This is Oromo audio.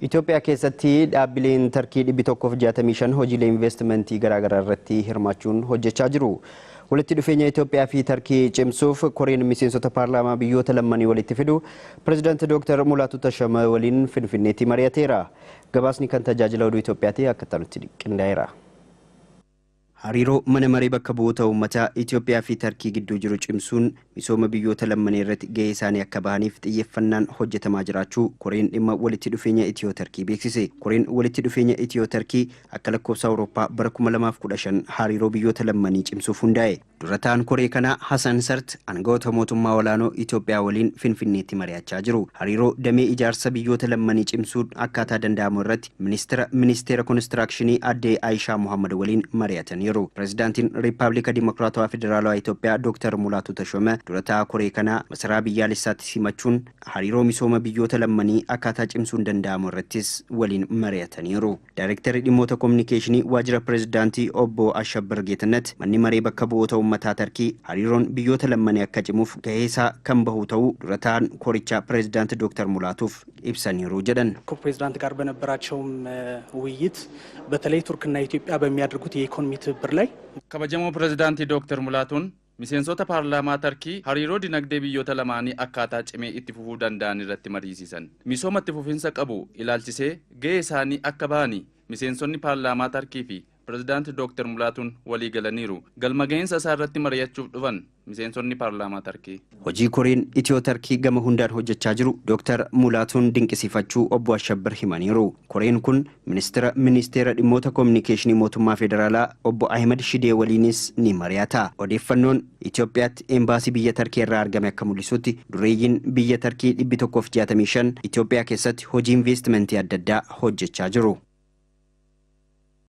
Itoophiyaa keessatti dhaabbileen Tarkii 165 hojiilee investimentii garaagaraa irratti hirmaachuun hojjechaa jiru. Walitti dhufeenya Itoophiyaa fi Tarkii cimsuuf koreen miseensota paarlaamaa biyyoota lammanii walitti fidu Pireezidaanti Dr. Mulaatu Tashoomee waliin Finfinneetti mari'ateera. Gabaasni kan tajaajila oduu Itoophiyaatti akka ta'utti qindaa'eera. Hariiroo mana maree bakka bu'oota uummataa Itoophiyaa fi Tarkii gidduu jiru cimsuun misooma biyyoota lammanii irratti gahee isaanii akka bahaniif xiyyeeffannaan hojjetamaa jiraachuu koreen dhimma walitti dhufeenya Itiyoo Tarkii beeksise. Koreen walitti dhufeenya Itiyoo Tarkii akka lakkoofsa Awurooppaa bara 2015 hariiroo biyyoota lammanii cimsuuf hundaa'e. Dura ta'an koree kana Hasan Sart aangawoota mootummaa olaanoo Itoophiyaa waliin Finfinneetti mari'achaa jiru. Hariiroo damee ijaarsa biyyoota lammanii cimsuun akkaataa danda'amu irratti ministeera konistirakshinii addee Aayishaa Muhammad waliin mari'ataniiru. Pireezidaantiin Riippaabilika Dimokiraatawaa Federaalawaa Itoophiyaa Dr. Mulaatu Tashoomee dura ta'aa koree kana masaraa biyyaalessaatti simachuun hariiroo misooma biyyoota lammanii akkaataa cimsuun danda'amu irrattis waliin mari'ataniiru. Daayirektarri dhimmoota kominikeeshinii waajjira pireezidaantii obbo Ashabbir Geetannat manni maree bakka bu'oota uummataa Tarkii hariiroon biyyoota lammanii akka cimuuf gahee isaa kan bahu ta'uu dura ta'an korichaa pireezidaanti Dr. Mulaatuuf ibsaniiru jedhan. ከፕሬዝዳንት ጋር በነበራቸውም ውይይት በተለይ ቱርክና ኢትዮጵያ በሚያደርጉት የኢኮኖሚ ትብብር ላይ ከበጀሞ ፕሬዝዳንት ዶክተር ሙላቱን ሚሴንሶታ ፓርላማ ተርኪ ሀሪሮ ዲነግዴ ብዮተ ለማኒ አካታ ጭሜ ኢትፉፉ ዳንዳን irratti mariisisan misooma itti fufiinsa qabu ilaalchisee gahee isaanii akka bahani miseensonni paarlaamaa tarkii fi Pireezidaanti Dr. Mulaatuun walii galaniiru. Galma gahinsa isaa irratti mari'achuuf dhufan miseensonni paarlaamaa Tarkii. Hojii koreen Itiyoo Tarkii gama hundaan hojjechaa jiru Dr. Mulaatuun dinqisiifachuu obbo Ashabbir himaniiru. Koreen kun ministeera dhimmoota kominikeeshinii mootummaa federaalaa obbo Ahmed Shidee waliinis ni mari'ata. Odeeffannoon Itoophiyaatti embaasii biyya Tarkii irraa argame akka mul'isutti dureeyyiin biyya Tarkii 165 Itoophiyaa keessatti hojii investimentii adda addaa hojjechaa jiru.